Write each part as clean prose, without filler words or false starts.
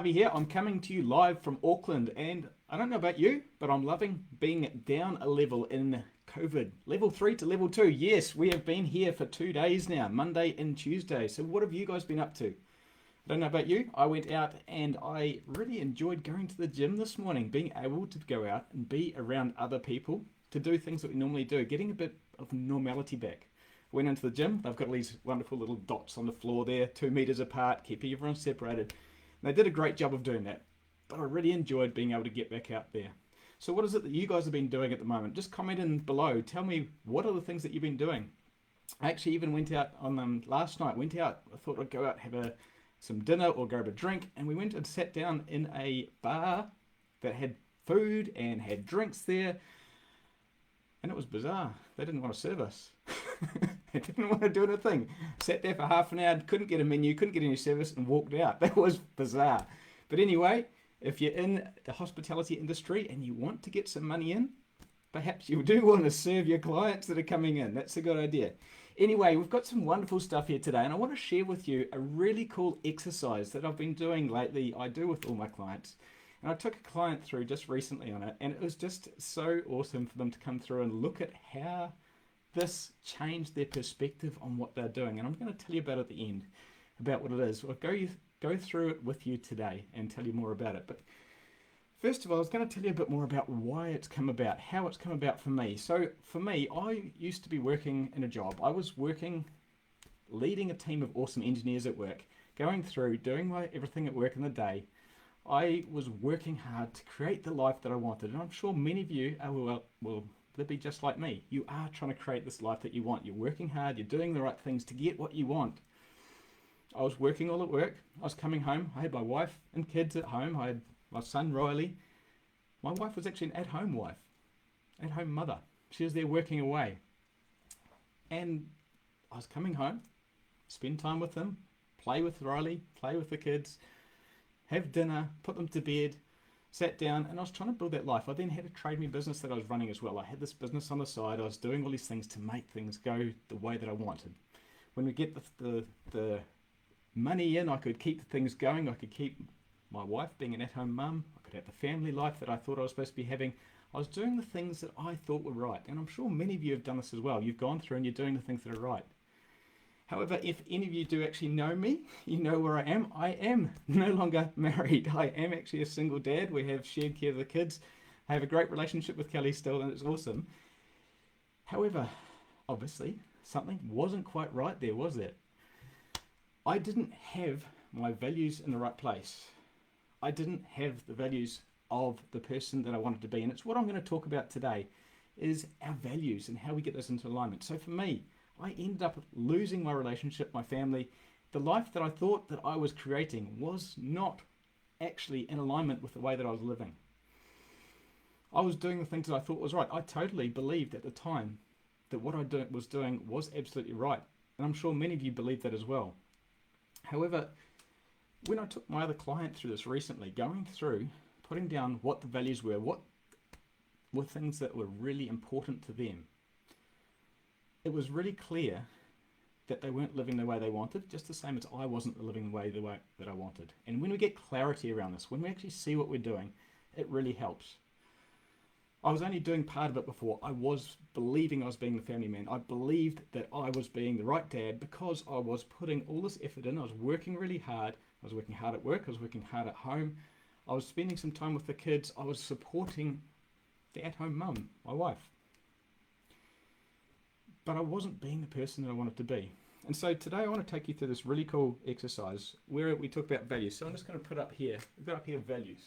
Here. I'm coming to you live from Auckland, and I don't know about you, but I'm loving being down a level in COVID. Level 3 to level 2. Yes, we have been here for 2 days now, Monday and Tuesday. So, what have you guys been up to? I don't know about you. I went out and I really enjoyed going to the gym this morning, being able to go out and be around other people to do things that we normally do, getting a bit of normality back. Went into the gym. They've got all these wonderful little dots on the floor there, 2 meters apart, keeping everyone separated. And they did a great job of doing that. But I really enjoyed being able to get back out there. So what is it that you guys have been doing at the moment? Just comment in below. Tell me, what are the things that you've been doing? I actually even went out on last night. Went out. I thought I'd go out, have some dinner or grab a drink. And we went and sat down in a bar that had food and had drinks there. And it was bizarre. They didn't want to serve us. They didn't want to do anything. Sat there for half an hour, couldn't get a menu, couldn't get any service, and walked out. That was bizarre. But anyway, if you're in the hospitality industry and you want to get some money in, perhaps you do want to serve your clients that are coming in. That's a good idea. Anyway, we've got some wonderful stuff here today, and I want to share with you a really cool exercise that I've been doing lately. I do with all my clients. And I took a client through just recently on it, and it was just so awesome for them to come through and look at how this changed their perspective on what they're doing. And I'm going to tell you about it at the end, about what it is. I'll go through it with you today and tell you more about it. But first of all, I was going to tell you a bit more about why it's come about, how it's come about for me. So for me, I used to be working in a job. I was leading a team of awesome engineers at work, going through, doing everything at work in the day. I was working hard to create the life that I wanted. And I'm sure many of you will they'll be just like me. You are trying to create this life that you want. You're working hard. You're doing the right things to get what you want. I was working all at work. I was coming home. I had my wife and kids at home. I had my son, Riley. My wife was actually an at-home wife, at-home mother. She was there working away. And I was coming home, spend time with them, play with Riley, play with the kids, have dinner, put them to bed, sat down, and I was trying to build that life. I then had a Trade Me business that I was running as well. I had this business on the side. I was doing all these things to make things go the way that I wanted. When we get the money in, I could keep things going. I could keep my wife being an at-home mum. I could have the family life that I thought I was supposed to be having. I was doing the things that I thought were right. And I'm sure many of you have done this as well. You've gone through and you're doing the things that are right. However, if any of you do actually know me, you know where I am. I am no longer married. I am actually a single dad. We have shared care of the kids. I have a great relationship with Kelly still, and it's awesome. However, obviously, something wasn't quite right there, was it? I didn't have my values in the right place. I didn't have the values of the person that I wanted to be. And it's what I'm going to talk about today, is our values and how we get those into alignment. So for me, I ended up losing my relationship, my family. The life that I thought that I was creating was not actually in alignment with the way that I was living. I was doing the things that I thought was right. I totally believed at the time that what I was doing was absolutely right. And I'm sure many of you believe that as well. However, when I took my other client through this recently, going through, putting down what the values were, what were things that were really important to them, it was really clear that they weren't living the way they wanted, just the same as I wasn't living the way that I wanted. And when we get clarity around this, when we actually see what we're doing, it really helps. I was only doing part of it before. I was believing I was being the family man. I believed that I was being the right dad because I was putting all this effort in. I was working really hard. I was working hard at work. I was working hard at home. I was spending some time with the kids. I was supporting the at-home mum, my wife. But I wasn't being the person that I wanted to be. And so today I want to take you through this really cool exercise where we talk about values. So I'm just going to put up here, we've got up here values.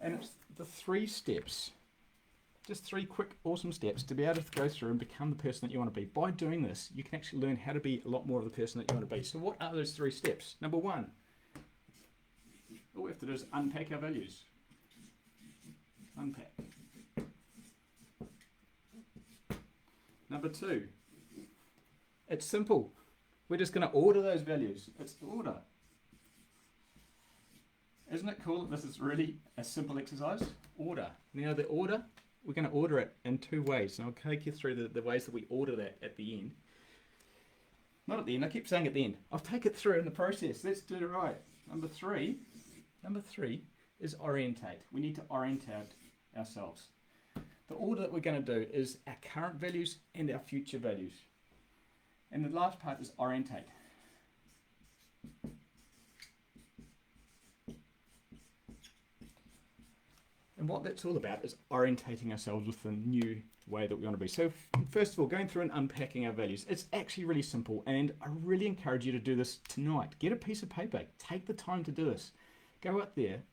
And it's the 3 steps, just 3 quick awesome steps to be able to go through and become the person that you want to be. By doing this, you can actually learn how to be a lot more of the person that you want to be. So what are those 3 steps? Number 1, all we have to do is unpack our values. Unpack. Number 2, it's simple. We're just going to order those values. It's order. Isn't it cool that this is really a simple exercise? Order. Now the order, we're going to order it in 2 ways. And I'll take you through the ways that we order that at the end. Not at the end. I keep saying at the end. I'll take it through in the process. Let's do it right. Number three is orientate. We need to orientate ourselves. The order that we're going to do is our current values and our future values. And the last part is orientate. And what that's all about is orientating ourselves with the new way that we want to be. So first of all, going through and unpacking our values. It's actually really simple, and I really encourage you to do this tonight. Get a piece of paper. Take the time to do this. Go out there,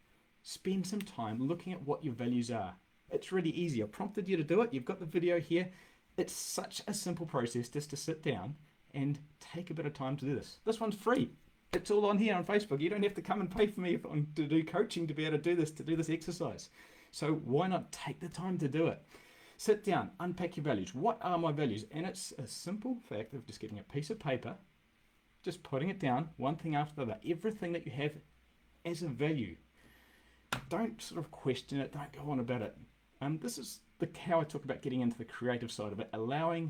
spend some time looking at what your values are. It's really easy. I prompted you to do it. You've got the video here. It's such a simple process just to sit down and take a bit of time to do this. This one's free. It's all on here on Facebook. You don't have to come and pay for me to do coaching to be able to do this exercise. So why not take the time to do it? Sit down, unpack your values. What are my values? And it's a simple fact of just getting a piece of paper, just putting it down, one thing after the other, everything that you have as a value. Don't sort of question it, don't go on about it. This is how I talk about getting into the creative side of it, allowing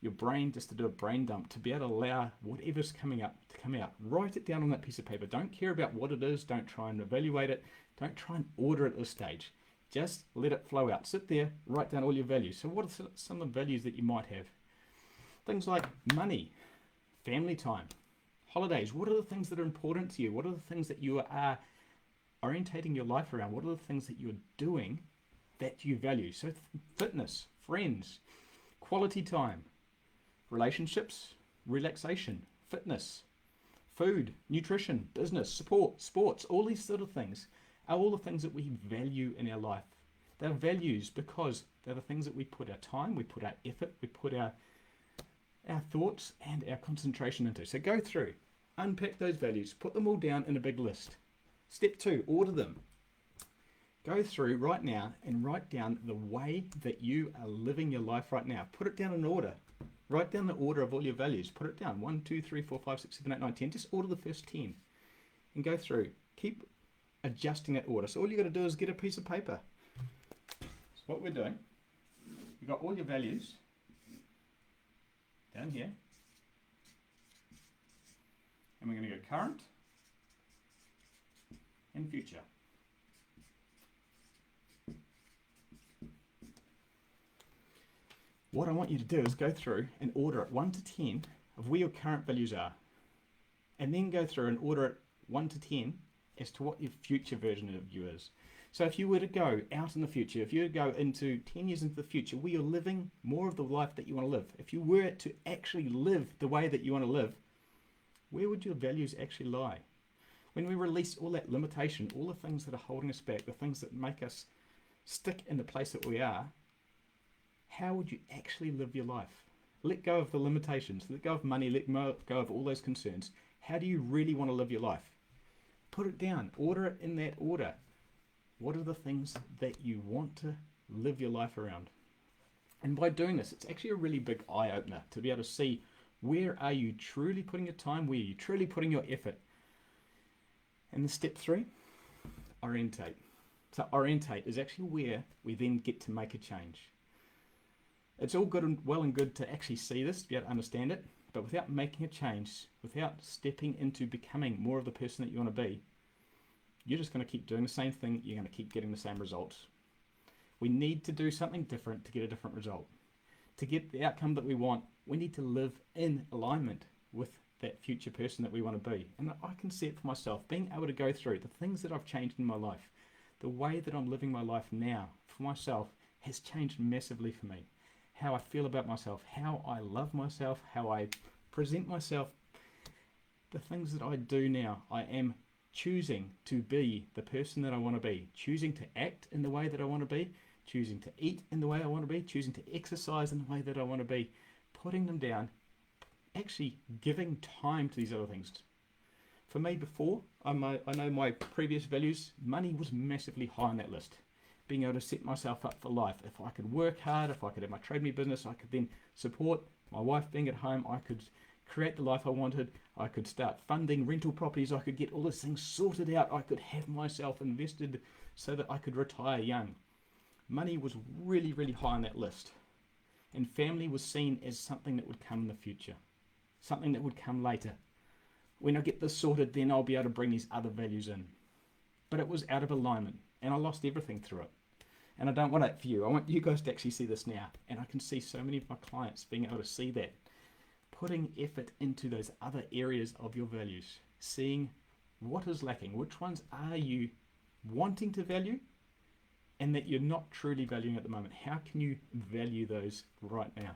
your brain just to do a brain dump, to be able to allow whatever's coming up to come out. Write it down on that piece of paper. Don't care about what it is, don't try and evaluate it, don't try and order it at this stage. Just let it flow out. Sit there, write down all your values. So what are some of the values that you might have? Things like money, family time, holidays. What are the things that are important to you? What are the things that you are orientating your life around? What are the things that you're doing that you value? So fitness, friends, quality time, relationships, relaxation, fitness, food, nutrition, business, support, sports, all these sort of things are all the things that we value in our life. They're values because they're the things that we put our time, we put our effort, we put our thoughts and our concentration into. So go through, unpack those values, put them all down in a big list. Step 2, order them. Go through right now and write down the way that you are living your life right now. Put it down in order. Write down the order of all your values. Put it down. 1, 2, 3, 4, 5, 6, 7, 8, 9, 10. Just order the first 10 and go through. Keep adjusting that order. So all you got to do is get a piece of paper. So what we're doing, you've got all your values down here. And we're going to go current and future. What I want you to do is go through and order it 1 to 10 of where your current values are. And then go through and order it 1 to 10 as to what your future version of you is. So if you were to go out in the future, if you were to go into 10 years into the future where you're living more of the life that you want to live, if you were to actually live the way that you want to live, where would your values actually lie? When we release all that limitation, all the things that are holding us back, the things that make us stick in the place that we are, how would you actually live your life? Let go of the limitations, let go of money, let go of all those concerns. How do you really want to live your life? Put it down, order it in that order. What are the things that you want to live your life around? And by doing this, it's actually a really big eye-opener to be able to see where are you truly putting your time, where are you truly putting your effort. And the step 3, orientate. So orientate is actually where we then get to make a change. It's all good and well and good to actually see this, to be able to understand it, but without making a change, without stepping into becoming more of the person that you want to be, you're just going to keep doing the same thing, you're going to keep getting the same results. We need to do something different to get a different result. To get the outcome that we want, we need to live in alignment with that future person that we want to be. And I can see it for myself, being able to go through the things that I've changed in my life, the way that I'm living my life now for myself has changed massively for me. How I feel about myself, how I love myself, how I present myself, the things that I do now. I am choosing to be the person that I want to be, choosing to act in the way that I want to be, choosing to eat in the way I want to be, choosing to exercise in the way that I want to be, putting them down, actually giving time to these other things. For me before, I know my previous values, money was massively high on that list. Being able to set myself up for life. If I could work hard, if I could have my Trade Me business, I could then support my wife being at home, I could create the life I wanted, I could start funding rental properties, I could get all these things sorted out, I could have myself invested so that I could retire young. Money was really, really high on that list. And family was seen as something that would come in the future. something that would come later. When I get this sorted, then I'll be able to bring these other values in. But it was out of alignment, and I lost everything through it. And I don't want it for you. I want you guys to actually see this now. And I can see so many of my clients being able to see that. Putting effort into those other areas of your values. Seeing what is lacking. Which ones are you wanting to value and that you're not truly valuing at the moment? How can you value those right now?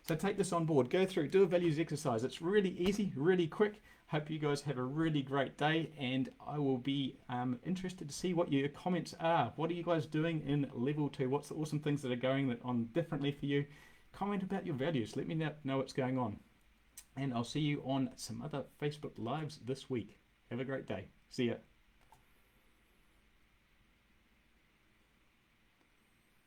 So take this on board. Go through, do a values exercise. It's really easy, really quick. Hope you guys have a really great day, and I will be interested to see what your comments are. What are you guys doing in level 2? What's the awesome things that are going on differently for you? Comment about your values. Let me know what's going on. And I'll see you on some other Facebook Lives this week. Have a great day. See ya.